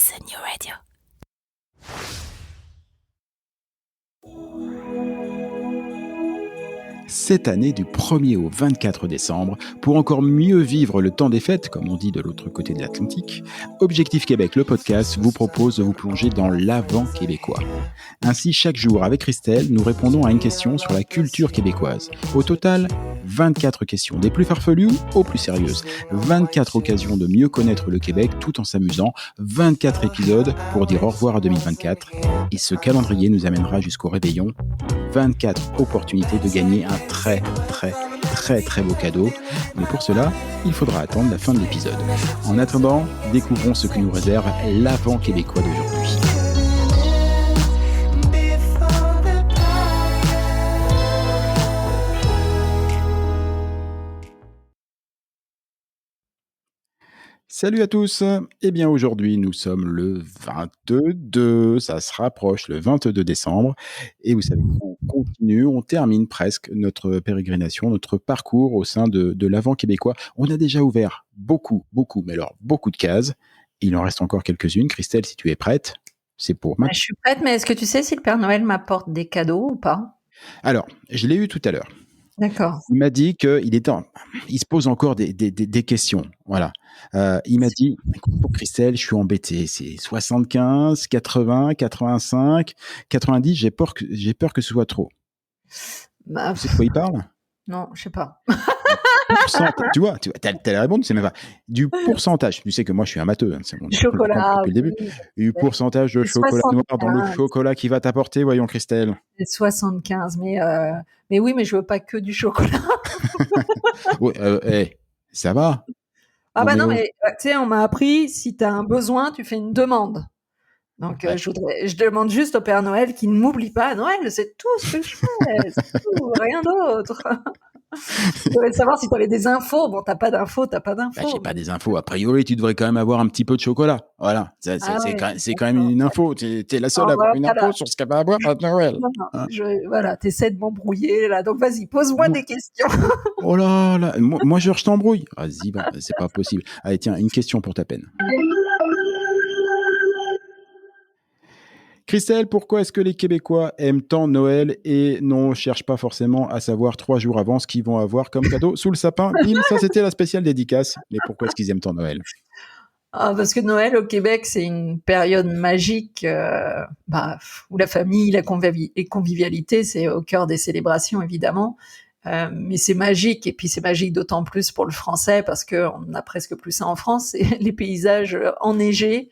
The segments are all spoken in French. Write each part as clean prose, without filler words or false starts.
Listen Your Radio. Cette année, du 1er au 24 décembre, pour encore mieux vivre le temps des fêtes, comme on dit de l'autre côté de l'Atlantique, Objectif Québec, le podcast, vous propose de vous plonger dans l'avant québécois. Ainsi, chaque jour, avec Christelle, nous répondons à une question sur la culture québécoise. Au total, 24 questions, des plus farfelues aux plus sérieuses. 24 occasions de mieux connaître le Québec tout en s'amusant. 24 épisodes pour dire au revoir à 2024. Et ce calendrier nous amènera jusqu'au réveillon. 24 opportunités de gagner un très beau cadeau. Mais pour cela, il faudra attendre la fin de l'épisode. En attendant, découvrons ce que nous réserve l'avant québécois d'aujourd'hui. Salut à tous. Eh bien aujourd'hui nous sommes le 22, ça se rapproche, le 22 décembre, et vous savez on continue, on termine presque notre pérégrination, notre parcours au sein de l'avant québécois. On a déjà ouvert beaucoup, mais alors beaucoup de cases. Il en reste encore quelques-unes. Christelle, si tu es prête, c'est pour maintenant. Je suis prête, mais est-ce que tu sais si le Père Noël m'apporte des cadeaux ou pas? Alors, je l'ai eu tout à l'heure. D'accord. Il m'a dit il se pose encore des questions. Voilà. Il m'a dit, écoute, pour Christelle, je suis embêté. C'est 75, 80, 85, 90. J'ai peur que ce soit trop. Bah, Tu sais de quoi il parle? non, je sais pas. Tu vois, t'as la réponse, c'est même pas. Du pourcentage. Tu sais que moi, je suis un matheux. Hein, c'est mon Chocolat, depuis le début. oui. Du pourcentage de C'est chocolat noir dans le 75. chocolat qui va t'apporter, voyons, Christelle. C'est 75, mais oui, mais je veux pas que du chocolat. Ouais, ça va. Ah bah non, oh. mais tu sais, on m'a appris, si tu as un besoin, tu fais une demande. Donc Ouais. je demande juste au Père Noël qu'il ne m'oublie pas à Noël, c'est tout ce que je fais, c'est tout, rien d'autre. Je voulais savoir si tu avais des infos. Bon, t'as pas d'infos. J'ai pas des infos. A priori, tu devrais quand même avoir un petit peu de chocolat. Voilà. C'est quand même une info. T'es la seule à avoir une info sur ce qu'elle va avoir à Noël. Non, Hein. voilà, t'essaies de m'embrouiller là. Donc vas-y, pose-moi des questions. Oh là là. Moi, je t'embrouille. Vas-y, c'est pas possible. Allez, tiens, une question pour ta peine. Christelle, pourquoi est-ce que les Québécois aiment tant Noël et ne cherchent pas forcément à savoir 3 jours avant ce qu'ils vont avoir comme cadeau sous le sapin? Bim, ça c'était la spéciale dédicace. Mais pourquoi est-ce qu'ils aiment tant Noël? Parce que Noël au Québec, c'est une période magique où la famille, la convivialité, c'est au cœur des célébrations évidemment. Mais c'est magique, et puis c'est magique d'autant plus pour le français parce qu'on a presque plus ça en France. C'est les paysages enneigés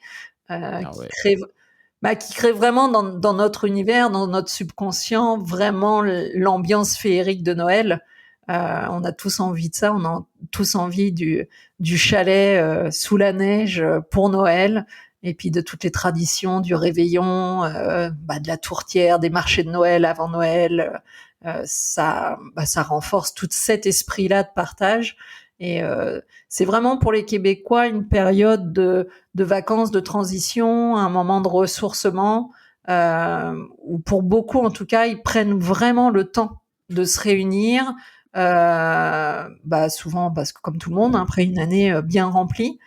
qui créent vraiment dans notre univers, dans notre subconscient, vraiment l'ambiance féerique de Noël. On a tous envie de ça, on a tous envie du chalet sous la neige pour Noël, et puis de toutes les traditions, du réveillon, de la tourtière, des marchés de Noël avant Noël. Ça renforce tout cet esprit-là de partage. Et c'est vraiment pour les Québécois une période de vacances, de transition, un moment de ressourcement, où pour beaucoup en tout cas, ils prennent vraiment le temps de se réunir, souvent parce que comme tout le monde, après une année bien remplie,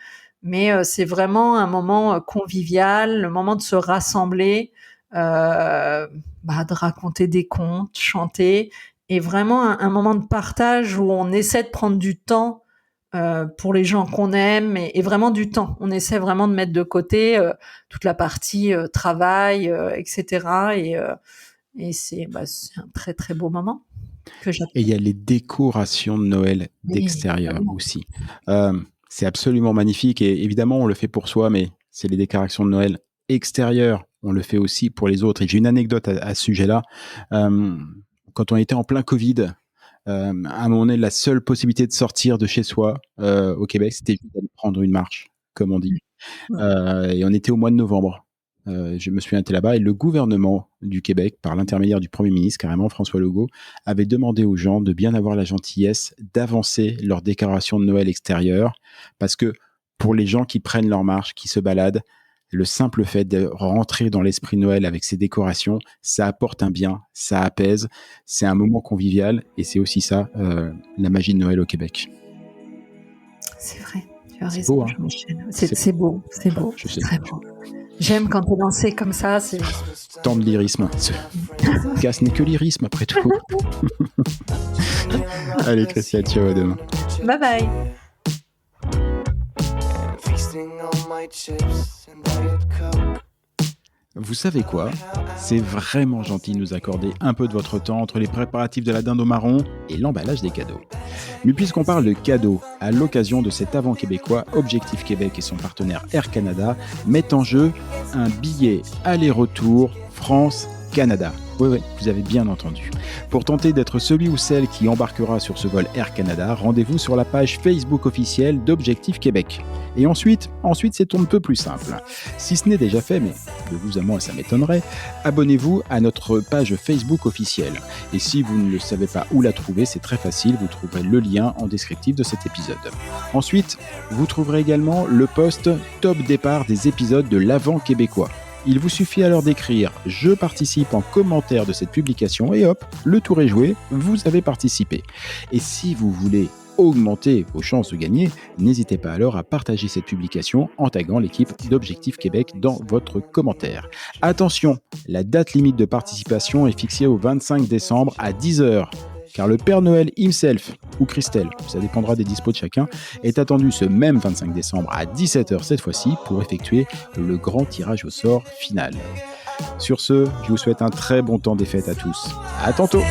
mais c'est vraiment un moment convivial, le moment de se rassembler, de raconter des contes, chanter, et vraiment un moment de partage où on essaie de prendre du temps pour les gens qu'on aime, et vraiment du temps. On essaie vraiment de mettre de côté toute la partie travail, etc. Et c'est un très très beau moment que j'appelle. Et il y a les décorations de Noël d'extérieur aussi. C'est absolument magnifique, et évidemment on le fait pour soi, mais c'est les décorations de Noël extérieures. On le fait aussi pour les autres. Et j'ai une anecdote à ce sujet-là. Quand on était en plein Covid, à un moment donné, la seule possibilité de sortir de chez soi au Québec, c'était juste d'aller prendre une marche, comme on dit. Et on était au mois de novembre. Je me souviens, j'étais là-bas, et le gouvernement du Québec, par l'intermédiaire du Premier ministre, carrément François Legault, avait demandé aux gens de bien avoir la gentillesse d'avancer leur décoration de Noël extérieure, parce que pour les gens qui prennent leur marche, qui se baladent, le simple fait de rentrer dans l'esprit Noël avec ces décorations, ça apporte un bien, ça apaise, c'est un moment convivial, et c'est aussi ça, la magie de Noël au Québec. C'est vrai, tu as C'est raison, beau, hein. Jean-Michel. C'est beau, Je sais. très beau. J'aime quand t'es lancé comme ça. Tant de lyrisme. Ce podcast n'est que lyrisme après tout. Allez, Christiane, ciao, à demain. Bye bye. Vous savez quoi ? C'est vraiment gentil de nous accorder un peu de votre temps entre les préparatifs de la dinde au marron et l'emballage des cadeaux. Mais puisqu'on parle de cadeaux, à l'occasion de cet avant québécois, Objectif Québec et son partenaire Air Canada mettent en jeu un billet aller-retour France-Canada. Oui, vous avez bien entendu. Pour tenter d'être celui ou celle qui embarquera sur ce vol Air Canada, rendez-vous sur la page Facebook officielle d'Objectif Québec. Et ensuite, c'est un peu plus simple. Si ce n'est déjà fait, mais de vous à moi ça m'étonnerait, abonnez-vous à notre page Facebook officielle. Et si vous ne le savez pas où la trouver, c'est très facile, vous trouverez le lien en descriptif de cet épisode. Ensuite, vous trouverez également le post top départ des épisodes de l'Avent québécois. Il vous suffit alors d'écrire « Je participe » en commentaire de cette publication et hop, le tour est joué, vous avez participé. Et si vous voulez augmenter vos chances de gagner, n'hésitez pas alors à partager cette publication en taguant l'équipe d'Objectif Québec dans votre commentaire. Attention, la date limite de participation est fixée au 25 décembre à 10h. Car le Père Noël himself, ou Christelle, ça dépendra des dispos de chacun, est attendu ce même 25 décembre à 17h cette fois-ci pour effectuer le grand tirage au sort final. Sur ce, je vous souhaite un très bon temps des fêtes à tous. À tantôt!